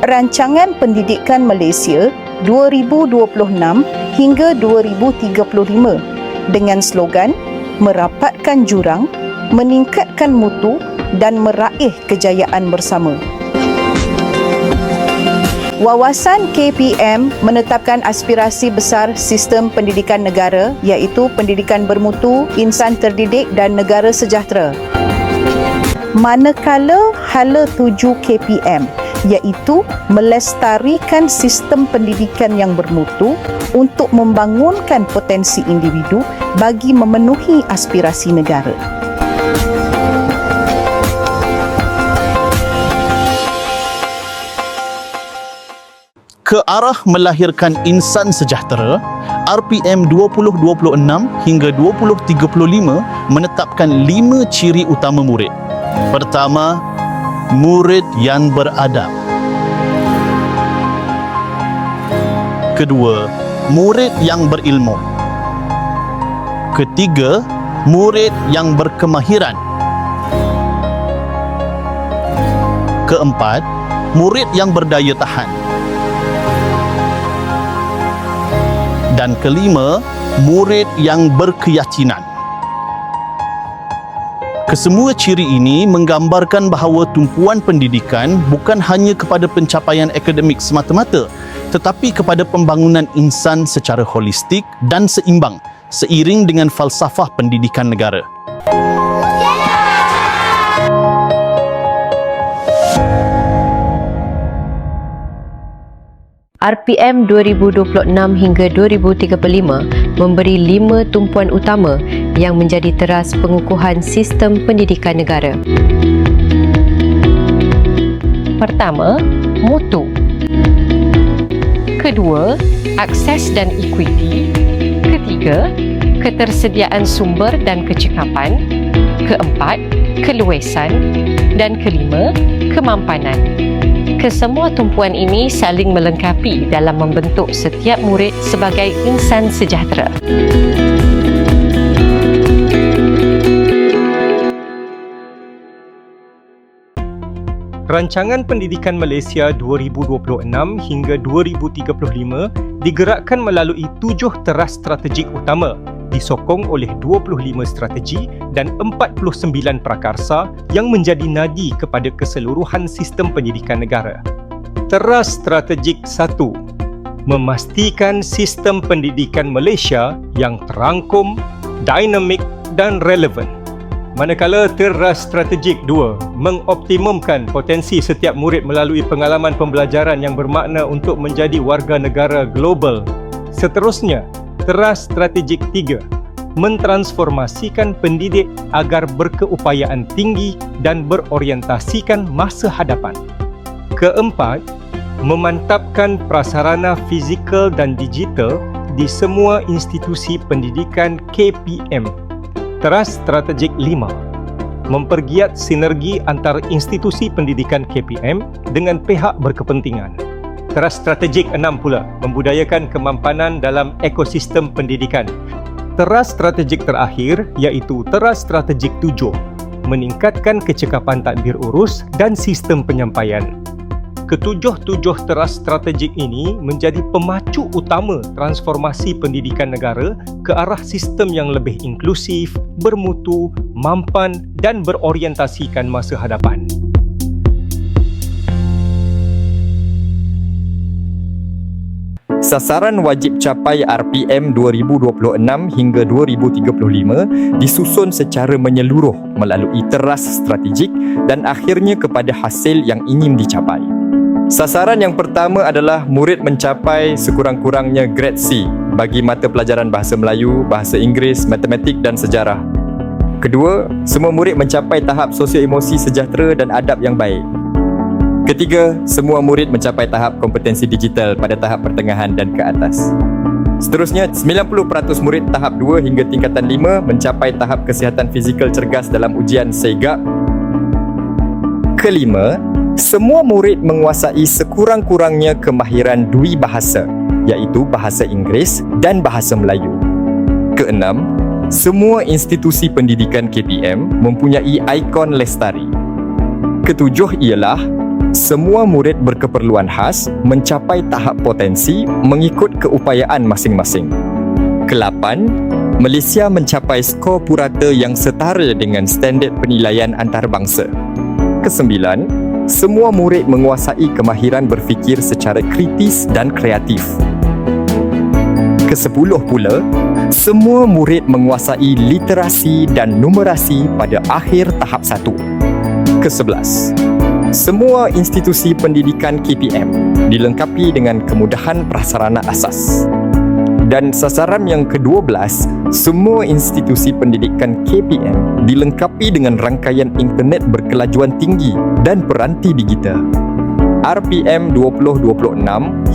Rancangan Pendidikan Malaysia 2026 hingga 2035 dengan slogan merapatkan jurang, meningkatkan mutu dan meraih kejayaan bersama. Wawasan KPM menetapkan aspirasi besar sistem pendidikan negara iaitu pendidikan bermutu, insan terdidik dan negara sejahtera. Manakala hala 7 KPM iaitu melestarikan sistem pendidikan yang bermutu untuk membangunkan potensi individu bagi memenuhi aspirasi negara. Ke arah melahirkan insan sejahtera, RPM 2026 hingga 2035 menetapkan 5 ciri utama murid. Pertama, murid yang beradab. Kedua, murid yang berilmu. Ketiga, murid yang berkemahiran. Keempat, murid yang berdaya tahan. Dan kelima, murid yang berkeyakinan. Kesemua ciri ini menggambarkan bahawa tumpuan pendidikan bukan hanya kepada pencapaian akademik semata-mata, tetapi kepada pembangunan insan secara holistik dan seimbang seiring dengan falsafah pendidikan negara. RPM 2026 hingga 2035 memberi 5 tumpuan utama yang menjadi teras pengukuhan sistem pendidikan negara. Pertama, mutu. Kedua, akses dan equity. Ketiga, ketersediaan sumber dan kecekapan. Keempat, keluasan. Dan kelima, kemampanan. Kesemua tumpuan ini saling melengkapi dalam membentuk setiap murid sebagai insan sejahtera. Rancangan Pendidikan Malaysia 2026 hingga 2035 digerakkan melalui 7 teras strategik utama, disokong oleh 25 strategi dan 49 prakarsa yang menjadi nadi kepada keseluruhan sistem pendidikan negara. Teras strategik 1. Memastikan sistem pendidikan Malaysia yang terangkum, dinamik dan relevan. Manakala teras strategik 2, mengoptimumkan potensi setiap murid melalui pengalaman pembelajaran yang bermakna untuk menjadi warga negara global. Seterusnya, teras strategik 3, mentransformasikan pendidik agar berkeupayaan tinggi dan berorientasikan masa hadapan. Keempat, memantapkan prasarana fizikal dan digital di semua institusi pendidikan KPM. Teras strategik 5, mempergiat sinergi antara institusi pendidikan KPM dengan pihak berkepentingan. Teras strategik 6 pula, membudayakan kemampanan dalam ekosistem pendidikan. Teras strategik terakhir iaitu teras strategik 7, meningkatkan kecekapan tadbir urus dan sistem penyampaian. Ketujuh-tujuh teras strategik ini menjadi pemacu utama transformasi pendidikan negara ke arah sistem yang lebih inklusif, bermutu, mampan dan berorientasikan masa hadapan. Sasaran wajib capai RPM 2026 hingga 2035 disusun secara menyeluruh melalui teras strategik dan akhirnya kepada hasil yang ingin dicapai. Sasaran yang pertama adalah murid mencapai sekurang-kurangnya grade C bagi mata pelajaran Bahasa Melayu, Bahasa Inggeris, Matematik dan Sejarah. Kedua, semua murid mencapai tahap sosio-emosi sejahtera dan adab yang baik. Ketiga, semua murid mencapai tahap kompetensi digital pada tahap pertengahan dan ke atas. Seterusnya, 90% murid tahap 2 hingga tingkatan 5 mencapai tahap kesihatan fizikal cergas dalam ujian SEGAP. Kelima, semua murid menguasai sekurang-kurangnya kemahiran dui bahasa, iaitu Bahasa Inggeris dan Bahasa Melayu. Keenam, semua institusi pendidikan KPM mempunyai ikon lestari. Ketujuh ialah Semua murid berkeperluan khas mencapai tahap potensi mengikut keupayaan masing-masing. Ke-8, Malaysia mencapai skor purata yang setara dengan standard penilaian antarabangsa. Ke-9, semua murid menguasai kemahiran berfikir secara kritis dan kreatif. Ke-10 pula, semua murid menguasai literasi dan numerasi pada akhir tahap 1. Ke-11, semua institusi pendidikan KPM dilengkapi dengan kemudahan prasarana asas. Dan sasaran yang ke-12, semua institusi pendidikan KPM dilengkapi dengan rangkaian internet berkelajuan tinggi dan peranti digital. RPM 2026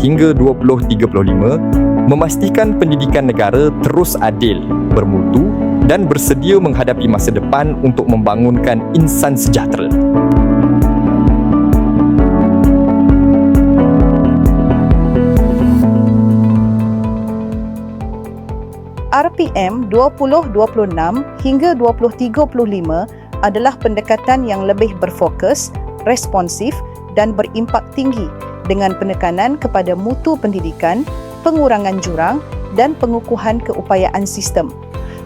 hingga 2035 memastikan pendidikan negara terus adil, bermutu dan bersedia menghadapi masa depan untuk membangunkan insan sejahtera. RPM 2026 hingga 2035 adalah pendekatan yang lebih berfokus, responsif dan berimpak tinggi dengan penekanan kepada mutu pendidikan, pengurangan jurang dan pengukuhan keupayaan sistem.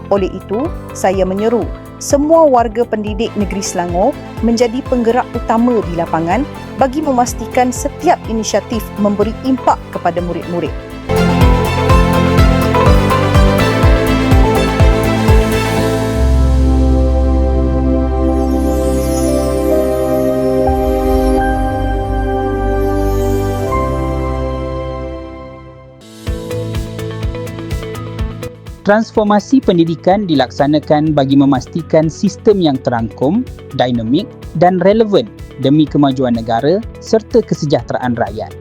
Oleh itu, saya menyeru semua warga pendidik negeri Selangor menjadi penggerak utama di lapangan bagi memastikan setiap inisiatif memberi impak kepada murid-murid. Transformasi pendidikan dilaksanakan bagi memastikan sistem yang terangkum, dinamik dan relevan demi kemajuan negara serta kesejahteraan rakyat.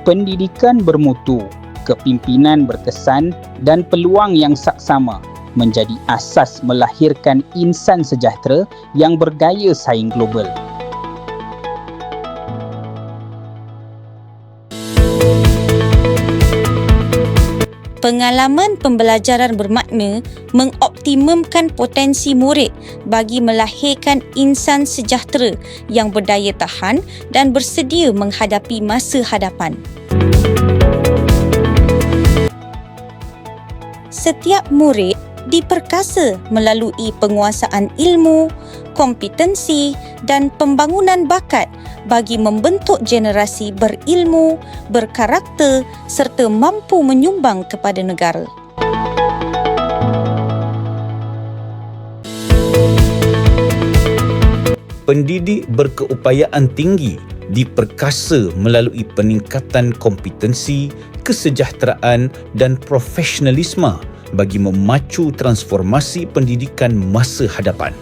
Pendidikan bermutu, kepimpinan berkesan dan peluang yang saksama menjadi asas melahirkan insan sejahtera yang berdaya saing global. Pengalaman pembelajaran bermakna mengoptimumkan potensi murid bagi melahirkan insan sejahtera yang berdaya tahan dan bersedia menghadapi masa hadapan. Setiap murid diperkasa melalui penguasaan ilmu, kompetensi dan pembangunan bakat bagi membentuk generasi berilmu, berkarakter serta mampu menyumbang kepada negara. Pendidik berkeupayaan tinggi diperkasa melalui peningkatan kompetensi, kesejahteraan dan profesionalisme bagi memacu transformasi pendidikan masa hadapan.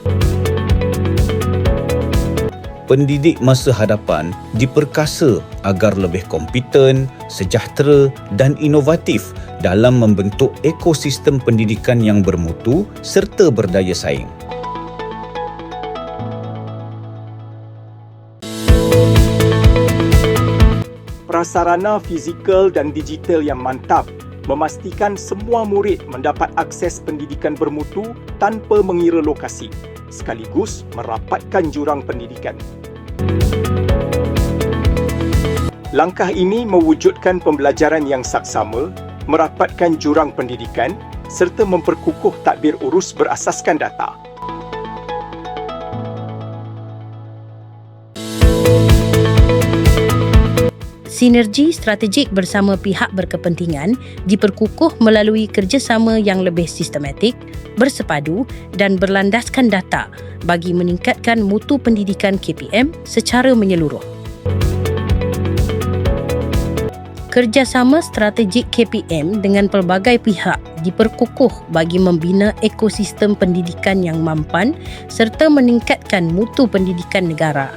Pendidik masa hadapan diperkasa agar lebih kompeten, sejahtera dan inovatif dalam membentuk ekosistem pendidikan yang bermutu serta berdaya saing. Prasarana fizikal dan digital yang mantap memastikan semua murid mendapat akses pendidikan bermutu tanpa mengira lokasi, sekaligus merapatkan jurang pendidikan. Langkah ini mewujudkan pembelajaran yang saksama, merapatkan jurang pendidikan serta memperkukuh tadbir urus berasaskan data. Sinergi strategik bersama pihak berkepentingan diperkukuh melalui kerjasama yang lebih sistematik, bersepadu dan berlandaskan data bagi meningkatkan mutu pendidikan KPM secara menyeluruh. Kerjasama strategik KPM dengan pelbagai pihak diperkukuh bagi membina ekosistem pendidikan yang mampan serta meningkatkan mutu pendidikan negara.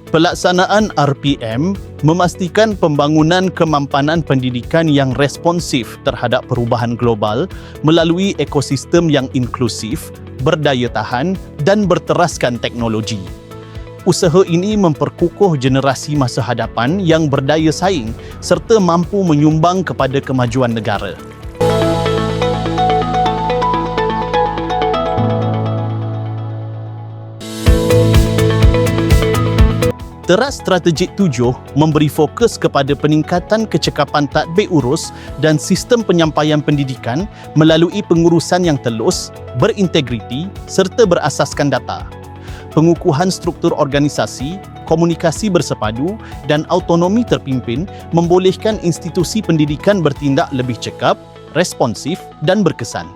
Pelaksanaan RPM memastikan pembangunan kemampanan pendidikan yang responsif terhadap perubahan global melalui ekosistem yang inklusif, berdaya tahan dan berteraskan teknologi. Usaha ini memperkukuh generasi masa hadapan yang berdaya saing serta mampu menyumbang kepada kemajuan negara. Teras Strategik 7 memberi fokus kepada peningkatan kecekapan tadbir urus dan sistem penyampaian pendidikan melalui pengurusan yang telus, berintegriti serta berasaskan data. Pengukuhan struktur organisasi, komunikasi bersepadu dan autonomi terpimpin membolehkan institusi pendidikan bertindak lebih cekap, responsif dan berkesan.